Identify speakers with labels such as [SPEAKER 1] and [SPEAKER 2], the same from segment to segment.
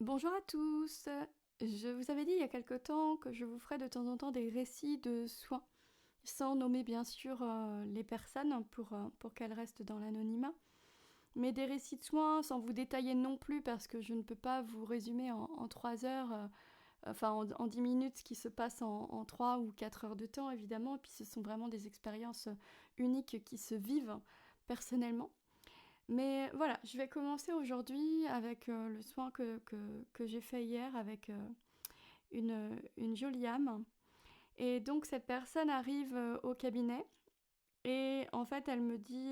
[SPEAKER 1] Bonjour à tous. Je vous avais dit il y a quelque temps que je vous ferais de temps en temps des récits de soins, sans nommer bien sûr les personnes pour qu'elles restent dans l'anonymat, mais des récits de soins sans vous détailler non plus parce que je ne peux pas vous résumer en 3 heures, enfin en 10 minutes ce qui se passe en 3 ou 4 heures de temps évidemment, et puis ce sont vraiment des expériences uniques qui se vivent personnellement. Mais voilà, je vais commencer aujourd'hui avec le soin que j'ai fait hier avec une jolie âme. Et donc cette personne arrive au cabinet et en fait elle me dit,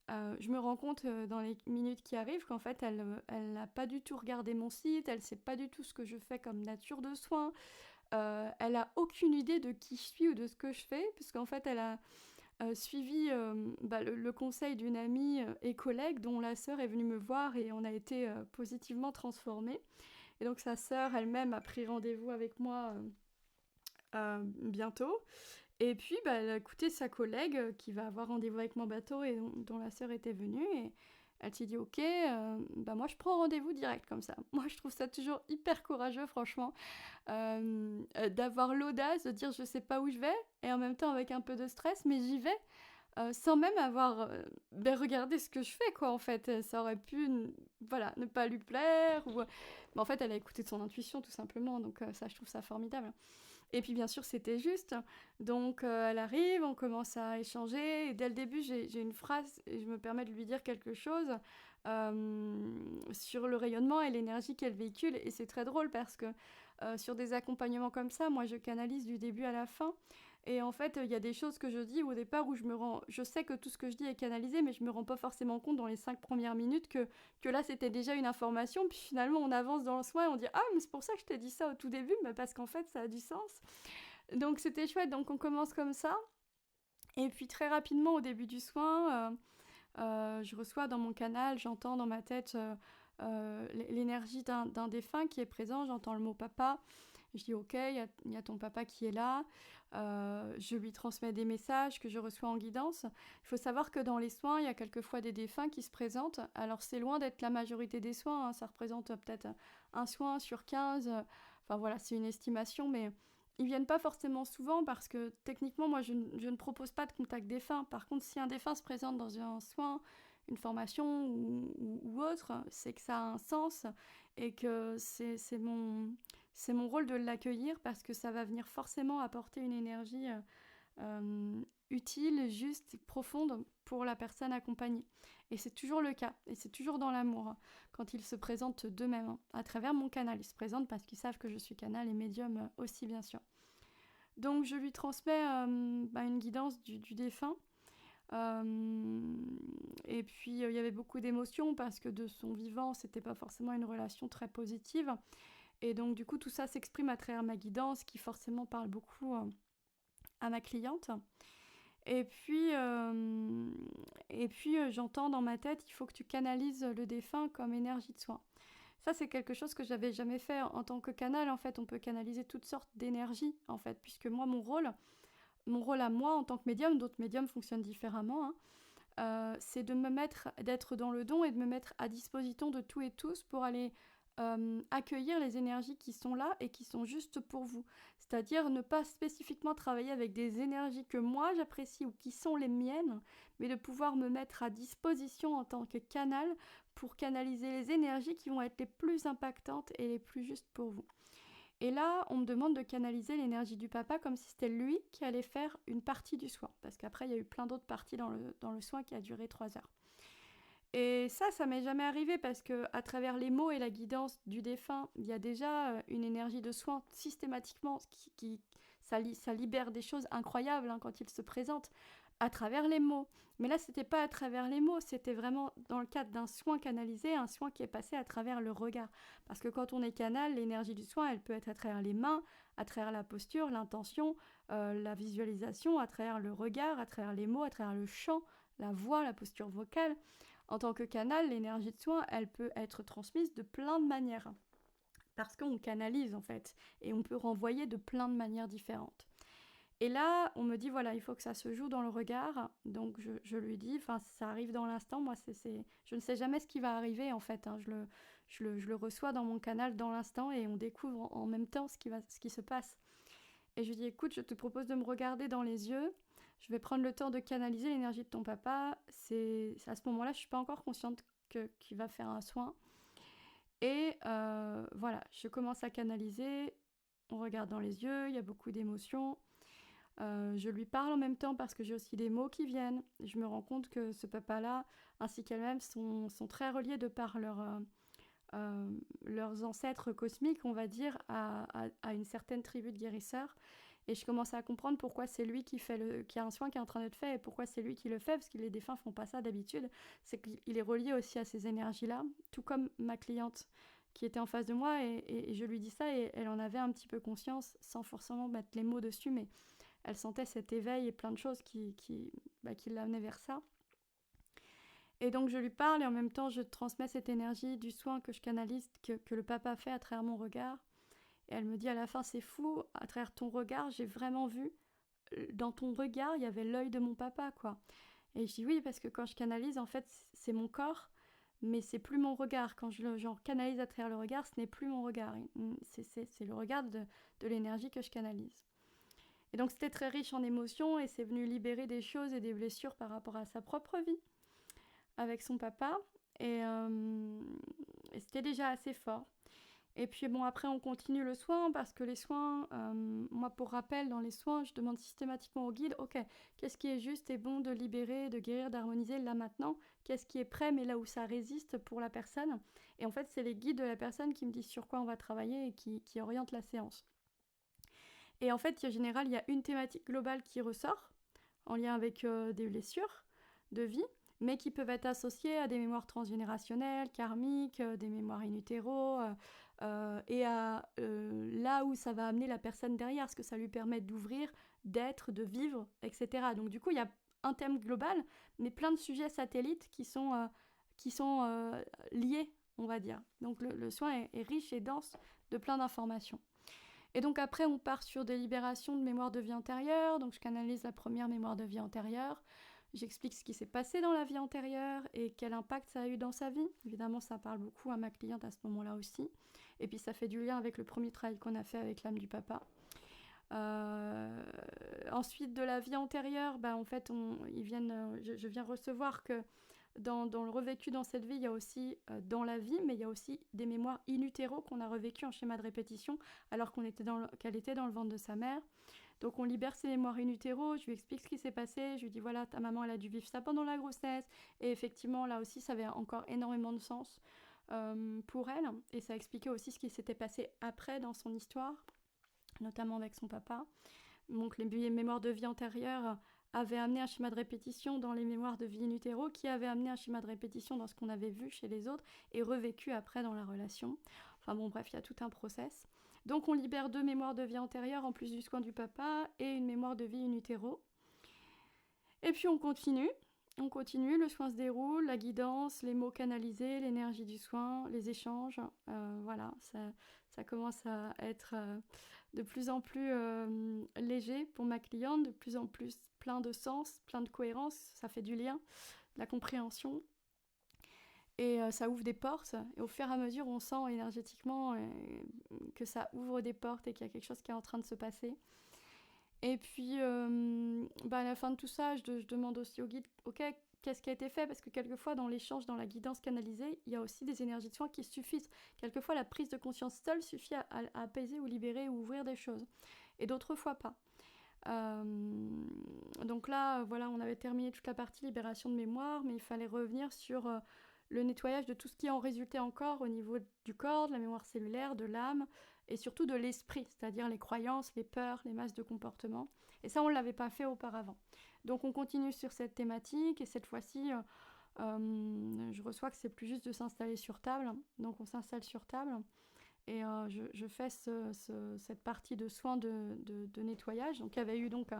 [SPEAKER 1] je me rends compte dans les minutes qui arrivent qu'en fait elle n'a pas du tout regardé mon site, elle sait pas du tout ce que je fais comme nature de soins, elle a aucune idée de qui je suis ou de ce que je fais, puisqu'en fait elle a suivi le conseil d'une amie et collègue dont la sœur est venue me voir et on a été positivement transformés. Et donc sa sœur elle-même a pris rendez-vous avec moi bientôt. Et puis elle a écouté sa collègue qui va avoir rendez-vous avec mon bateau et dont la sœur était venue. Et elle s'est dit ok, moi je prends rendez-vous direct comme ça. Moi je trouve ça toujours hyper courageux franchement, d'avoir l'audace de dire je sais pas où je vais et en même temps avec un peu de stress mais j'y vais. Sans même avoir regardé ce que je fais, quoi, en fait. Ça aurait pu, voilà, ne pas lui plaire. Mais en fait, elle a écouté son intuition, tout simplement. Donc ça, je trouve ça formidable. Et puis, bien sûr, c'était juste. Donc, elle arrive, on commence à échanger. Et dès le début, j'ai une phrase, et je me permets de lui dire quelque chose sur le rayonnement et l'énergie qu'elle véhicule. Et c'est très drôle parce que sur des accompagnements comme ça, moi, je canalise du début à la fin. Et en fait, il y a des choses que je dis au départ où je sais que tout ce que je dis est canalisé, mais je me rends pas forcément compte dans les 5 premières minutes que là c'était déjà une information. Puis finalement, on avance dans le soin et on dit ah mais c'est pour ça que je t'ai dit ça au tout début, mais parce qu'en fait ça a du sens. Donc c'était chouette. Donc on commence comme ça. Et puis très rapidement au début du soin, je reçois dans mon canal, j'entends dans ma tête l'énergie d'un défunt qui est présent. J'entends le mot papa. Je dis ok, il y a ton papa qui est là. Je lui transmets des messages que je reçois en guidance. Il faut savoir que dans les soins, il y a quelquefois des défunts qui se présentent. Alors c'est loin d'être la majorité des soins, hein. Ça représente peut-être un soin sur 15. Enfin voilà, c'est une estimation, mais ils viennent pas forcément souvent parce que techniquement, moi, je ne propose pas de contact défunt. Par contre, si un défunt se présente dans un soin, une formation ou autre, c'est que ça a un sens et que c'est mon rôle de l'accueillir parce que ça va venir forcément apporter une énergie utile, juste, profonde pour la personne accompagnée. Et c'est toujours le cas, et c'est toujours dans l'amour, hein, quand ils se présentent d'eux-mêmes, hein, à travers mon canal. Ils se présentent parce qu'ils savent que je suis canal et médium aussi, bien sûr. Donc je lui transmets une guidance du défunt. Et puis il y avait beaucoup d'émotions parce que de son vivant, c'était pas forcément une relation très positive. Et donc du coup, tout ça s'exprime à travers ma guidance qui forcément parle beaucoup à ma cliente. Et puis, j'entends dans ma tête, il faut que tu canalises le défunt comme énergie de soin. Ça, c'est quelque chose que j'avais jamais fait en tant que canal. En fait, on peut canaliser toutes sortes d'énergies, en fait, puisque moi, mon rôle à moi en tant que médium, d'autres médiums fonctionnent différemment, hein, c'est d'être dans le don et de me mettre à disposition de tout et tous pour aller accueillir les énergies qui sont là et qui sont justes pour vous. C'est-à-dire ne pas spécifiquement travailler avec des énergies que moi j'apprécie ou qui sont les miennes, mais de pouvoir me mettre à disposition en tant que canal pour canaliser les énergies qui vont être les plus impactantes et les plus justes pour vous. Et là, on me demande de canaliser l'énergie du papa comme si c'était lui qui allait faire une partie du soin. Parce qu'après, il y a eu plein d'autres parties dans le soin qui a duré 3 heures. Et ça m'est jamais arrivé parce que à travers les mots et la guidance du défunt, il y a déjà une énergie de soin systématiquement ça libère des choses incroyables, hein, quand il se présente à travers les mots. Mais là, c'était pas à travers les mots, c'était vraiment dans le cadre d'un soin canalisé, un soin qui est passé à travers le regard. Parce que quand on est canal, l'énergie du soin, elle peut être à travers les mains, à travers la posture, l'intention, la visualisation, à travers le regard, à travers les mots, à travers le chant, la voix, la posture vocale. En tant que canal, l'énergie de soin, elle peut être transmise de plein de manières. Parce qu'on canalise en fait, et on peut renvoyer de plein de manières différentes. Et là, on me dit, voilà, il faut que ça se joue dans le regard. Donc je lui dis, enfin, ça arrive dans l'instant. Moi, je ne sais jamais ce qui va arriver, en fait, hein. je le reçois dans mon canal dans l'instant et on découvre en même temps ce qui se passe. Et je lui dis, écoute, je te propose de me regarder dans les yeux. Je vais prendre le temps de canaliser l'énergie de ton papa. C'est à ce moment-là, je ne suis pas encore consciente qu'il va faire un soin. Et voilà, je commence à canaliser. On regarde dans les yeux, il y a beaucoup d'émotions. Je lui parle en même temps parce que j'ai aussi des mots qui viennent. Je me rends compte que ce papa-là, ainsi qu'elle-même, sont très reliés de par leurs ancêtres cosmiques, on va dire, à une certaine tribu de guérisseurs. Et je commence à comprendre pourquoi c'est lui qui a un soin qui est en train d'être fait et pourquoi c'est lui qui le fait, parce que les défunts font pas ça d'habitude. C'est qu'il est relié aussi à ces énergies-là, tout comme ma cliente qui était en face de moi, et je lui dis ça, et elle en avait un petit peu conscience, sans forcément mettre les mots dessus, mais elle sentait cet éveil et plein de choses qui l'amenaient vers ça. Et donc je lui parle et en même temps je transmets cette énergie du soin que je canalise, que le papa fait à travers mon regard. Et elle me dit à la fin, c'est fou, à travers ton regard, j'ai vraiment vu, dans ton regard, il y avait l'œil de mon papa, quoi. Et je dis oui, parce que quand je canalise, en fait, c'est mon corps, mais c'est plus mon regard. Quand je canalise à travers le regard, ce n'est plus mon regard. C'est le regard de l'énergie que je canalise. Et donc c'était très riche en émotions et c'est venu libérer des choses et des blessures par rapport à sa propre vie avec son papa. Et c'était déjà assez fort. Et puis bon, après on continue le soin parce que les soins, moi pour rappel, dans les soins, je demande systématiquement au guide, ok, qu'est-ce qui est juste et bon de libérer, de guérir, d'harmoniser là maintenant? Qu'est-ce qui est prêt mais là où ça résiste pour la personne? Et en fait, c'est les guides de la personne qui me disent sur quoi on va travailler et qui orientent la séance. Et en fait, en général, il y a une thématique globale qui ressort en lien avec des blessures de vie, mais qui peuvent être associées à des mémoires transgénérationnelles, karmiques, des mémoires in utero, et à là où ça va amener la personne derrière, ce que ça lui permet d'ouvrir, d'être, de vivre, etc. Donc du coup, il y a un thème global, mais plein de sujets satellites qui sont liés, on va dire. Donc le soin est riche et dense de plein d'informations. Et donc après, on part sur des libérations de mémoire de vie antérieure. Donc je canalise la première mémoire de vie antérieure. J'explique ce qui s'est passé dans la vie antérieure et quel impact ça a eu dans sa vie. Évidemment, ça parle beaucoup à ma cliente à ce moment-là aussi. Et puis ça fait du lien avec le premier travail qu'on a fait avec l'âme du papa. Ensuite, de la vie antérieure, en fait, je viens recevoir que dans le revécu dans cette vie, il y a aussi dans la vie, mais il y a aussi des mémoires in utero qu'on a revécues en schéma de répétition alors qu'elle était dans le ventre de sa mère. Donc on libère ses mémoires in utero, je lui explique ce qui s'est passé, je lui dis voilà, ta maman elle a dû vivre ça pendant la grossesse, et effectivement là aussi ça avait encore énormément de sens pour elle, et ça expliquait aussi ce qui s'était passé après dans son histoire, notamment avec son papa. Donc les mémoires de vie antérieure avaient amené un schéma de répétition dans les mémoires de vie in utero, qui avait amené un schéma de répétition dans ce qu'on avait vu chez les autres, et revécu après dans la relation. Enfin bon bref, il y a tout un process. Donc on libère 2 mémoires de vie antérieure en plus du soin du papa et une mémoire de vie in utero. Et puis on continue, le soin se déroule, la guidance, les mots canalisés, l'énergie du soin, les échanges. Voilà, ça commence à être de plus en plus léger pour ma cliente, de plus en plus plein de sens, plein de cohérence, ça fait du lien, de la compréhension. Et ça ouvre des portes, et au fur et à mesure on sent énergétiquement que ça ouvre des portes et qu'il y a quelque chose qui est en train de se passer. Et puis à la fin de tout ça, je demande aussi au guide, ok, qu'est-ce qui a été fait? Parce que quelquefois dans l'échange, dans la guidance canalisée, il y a aussi des énergies de soins qui suffisent. Quelquefois la prise de conscience seule suffit à apaiser ou libérer ou ouvrir des choses, et d'autres fois pas. Donc là, voilà, on avait terminé toute la partie libération de mémoire, mais il fallait revenir sur le nettoyage de tout ce qui en résultait encore au niveau du corps, de la mémoire cellulaire, de l'âme, et surtout de l'esprit, c'est-à-dire les croyances, les peurs, les masses de comportement. Et ça, on ne l'avait pas fait auparavant. Donc on continue sur cette thématique, et cette fois-ci, je reçois que c'est plus juste de s'installer sur table. Donc on s'installe sur table, et je fais cette partie de soins de nettoyage. Donc il y avait eu donc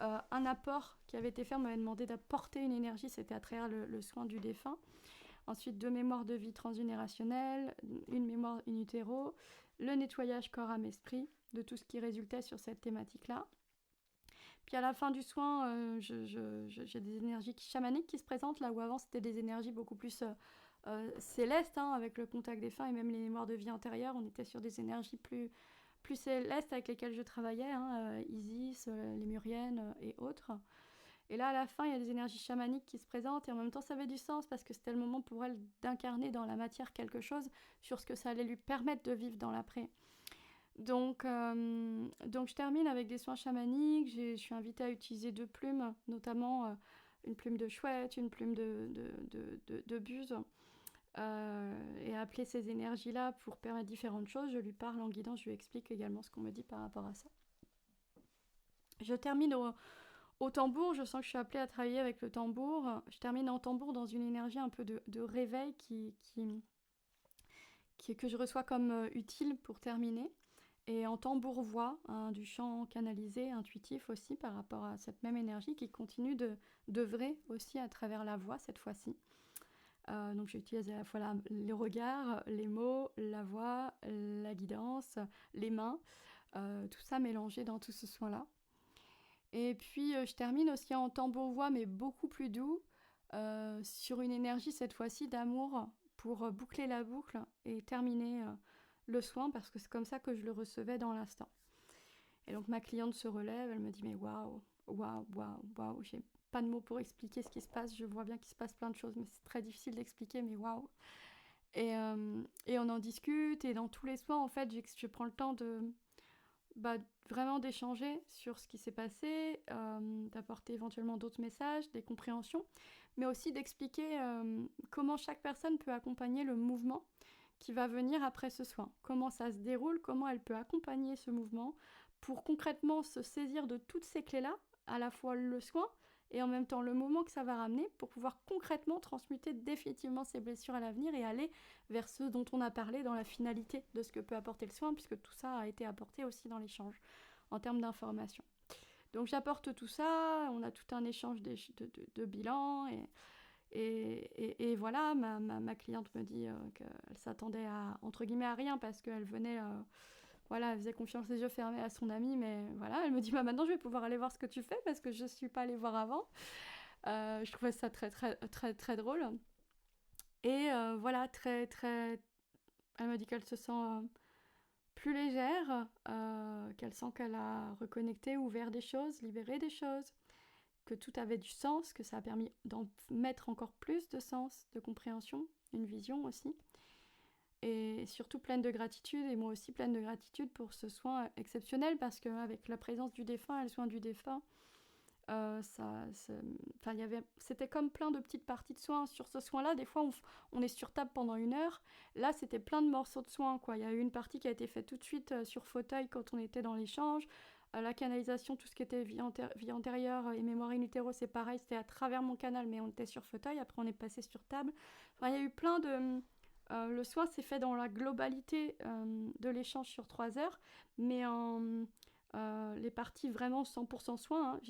[SPEAKER 1] un apport qui avait été fait, on m'avait demandé d'apporter une énergie, c'était à travers le soin du défunt. Ensuite, 2 mémoires de vie transgénérationnelle, une mémoire in utero, le nettoyage corps, âme, esprit, de tout ce qui résultait sur cette thématique-là. Puis à la fin du soin, j'ai des énergies chamaniques qui se présentent, là où avant c'était des énergies beaucoup plus célestes, hein, avec le contact défunt et même les mémoires de vie antérieure. On était sur des énergies plus célestes avec lesquelles je travaillais, hein, Isis, Lémurienne et autres. Et là, à la fin, il y a des énergies chamaniques qui se présentent et en même temps, ça avait du sens parce que c'était le moment pour elle d'incarner dans la matière quelque chose sur ce que ça allait lui permettre de vivre dans l'après. Donc je termine avec des soins chamaniques. Je suis invitée à utiliser 2 plumes, notamment une plume de chouette, une plume de buse, et à appeler ces énergies-là pour permettre différentes choses. Je lui parle en guidant, je lui explique également ce qu'on me dit par rapport à ça. Je termine au tambour. Je sens que je suis appelée à travailler avec le tambour. Je termine en tambour dans une énergie un peu de réveil que je reçois comme utile pour terminer. Et en tambour-voix, hein, du chant canalisé, intuitif aussi, par rapport à cette même énergie qui continue d'œuvrer aussi à travers la voix cette fois-ci. Donc j'utilise à la fois les regards, les mots, la voix, la guidance, les mains, tout ça mélangé dans tout ce soin-là. Et puis je termine aussi en tambour-voix, mais beaucoup plus doux, sur une énergie cette fois-ci d'amour pour boucler la boucle et terminer le soin, parce que c'est comme ça que je le recevais dans l'instant. Et donc ma cliente se relève, elle me dit mais waouh, waouh, waouh, waouh, j'ai pas de mots pour expliquer ce qui se passe, je vois bien qu'il se passe plein de choses, mais c'est très difficile d'expliquer, mais waouh. Et on en discute, et dans tous les soins, en fait, je prends le temps vraiment d'échanger sur ce qui s'est passé, d'apporter éventuellement d'autres messages, des compréhensions, mais aussi d'expliquer comment chaque personne peut accompagner le mouvement qui va venir après ce soin. Comment ça se déroule, comment elle peut accompagner ce mouvement pour concrètement se saisir de toutes ces clés-là, à la fois le soin et en même temps le mouvement que ça va ramener pour pouvoir concrètement transmuter définitivement ces blessures à l'avenir et aller vers ce dont on a parlé dans la finalité de ce que peut apporter le soin, puisque tout ça a été apporté aussi dans l'échange en termes d'information. Donc j'apporte tout ça, on a tout un échange de bilan et voilà, ma cliente me dit qu'elle s'attendait à, entre guillemets, à rien parce qu'elle venait, voilà, elle faisait confiance les yeux fermés à son amie, mais voilà, elle me dit maintenant je vais pouvoir aller voir ce que tu fais parce que je ne suis pas allée voir avant. Je trouvais ça très très très très drôle. Et voilà, très très, elle me dit qu'elle se sent plus légère, qu'elle sent qu'elle a reconnecté, ouvert des choses, libéré des choses, que tout avait du sens, que ça a permis d'en mettre encore plus de sens, de compréhension, une vision aussi. Et surtout pleine de gratitude, et moi aussi pleine de gratitude pour ce soin exceptionnel, parce qu'avec la présence du défunt et le soin du défunt, c'était comme plein de petites parties de soins. Sur ce soin-là, des fois, on est sur table pendant 1 heure. Là, c'était plein de morceaux de soins, quoi. Il y a eu une partie qui a été faite tout de suite sur fauteuil quand on était dans l'échange. La canalisation, tout ce qui était vie antérieure et mémoire in utero, c'est pareil, c'était à travers mon canal, mais on était sur fauteuil. Après, on est passé sur table. Enfin, il y a eu plein de... le soin s'est fait dans la globalité de l'échange sur 3 heures, mais les parties vraiment 100% soins, hein.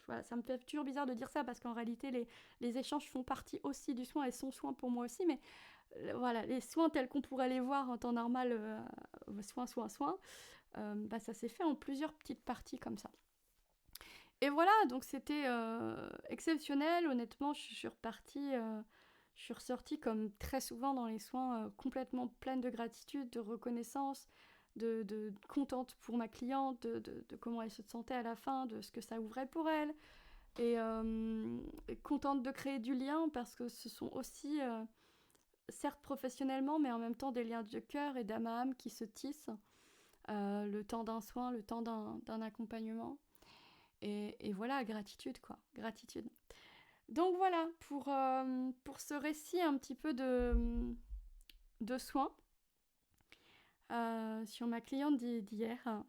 [SPEAKER 1] Voilà, ça me fait toujours bizarre de dire ça parce qu'en réalité les échanges font partie aussi du soin et sont soins pour moi aussi, mais voilà, les soins tels qu'on pourrait les voir en temps normal, soins, ça s'est fait en plusieurs petites parties comme ça. Et voilà, donc c'était exceptionnel. Honnêtement, je suis repartie, je suis ressortie comme très souvent dans les soins, complètement pleine de gratitude, de reconnaissance, de contente pour ma cliente, de comment elle se sentait à la fin, de ce que ça ouvrait pour elle. Et contente de créer du lien parce que ce sont aussi, certes professionnellement, mais en même temps des liens de cœur et d'âme à âme qui se tissent, le temps d'un soin, le temps d'un accompagnement. Et voilà, gratitude, quoi, gratitude. Donc voilà, pour ce récit un petit peu de soins sur ma cliente d'hier.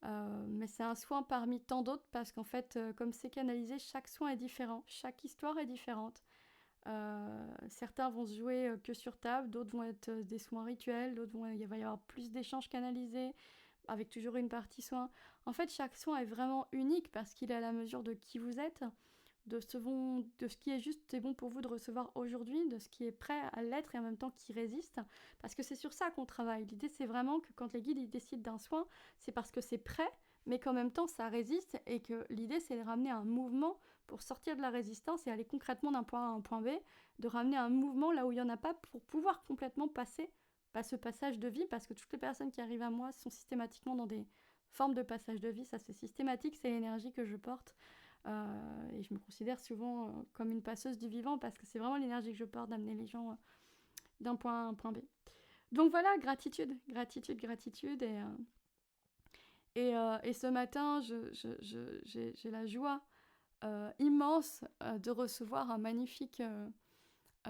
[SPEAKER 1] Mais c'est un soin parmi tant d'autres parce qu'en fait, comme c'est canalisé, chaque soin est différent, chaque histoire est différente. Certains vont se jouer que sur table, d'autres vont être des soins rituels, il va y avoir plus d'échanges canalisés, avec toujours une partie soin. En fait, chaque soin est vraiment unique parce qu'il est à la mesure de qui vous êtes, de ce qui est juste c'est bon pour vous de recevoir aujourd'hui, de ce qui est prêt à l'être et en même temps qui résiste. Parce que c'est sur ça qu'on travaille. L'idée, c'est vraiment que quand les guides ils décident d'un soin, c'est parce que c'est prêt, mais qu'en même temps ça résiste et que l'idée c'est de ramener un mouvement pour sortir de la résistance et aller concrètement d'un point A à un point B, de ramener un mouvement là où il n'y en a pas pour pouvoir complètement passer ce passage de vie, parce que toutes les personnes qui arrivent à moi sont systématiquement dans des formes de passage de vie, ça c'est systématique, c'est l'énergie que je porte. Et je me considère souvent comme une passeuse du vivant parce que c'est vraiment l'énergie que je porte d'amener les gens d'un point A à un point B. Donc voilà, gratitude, gratitude, gratitude. Et ce matin, j'ai la joie immense de recevoir un magnifique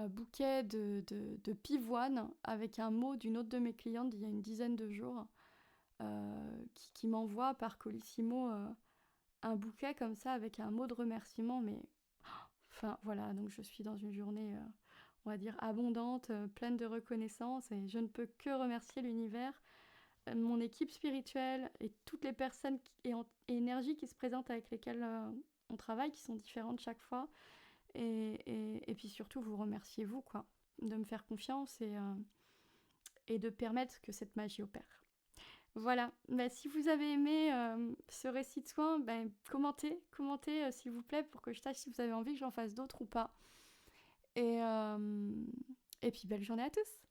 [SPEAKER 1] bouquet de pivoine avec un mot d'une autre de mes clientes d'il y a une dizaine de jours qui m'envoie par Colissimo un bouquet comme ça avec un mot de remerciement. Mais enfin voilà, donc je suis dans une journée, on va dire, abondante, pleine de reconnaissance et je ne peux que remercier l'univers, mon équipe spirituelle et toutes les personnes et énergies qui se présentent avec lesquelles on travaille, qui sont différentes chaque fois. Et puis surtout, vous remerciez vous, quoi, de me faire confiance et de permettre que cette magie opère. Voilà, bah, si vous avez aimé ce récit de soins, bah, commentez s'il vous plaît pour que je sache si vous avez envie que j'en fasse d'autres ou pas. Et, euh, et puis belle journée à tous!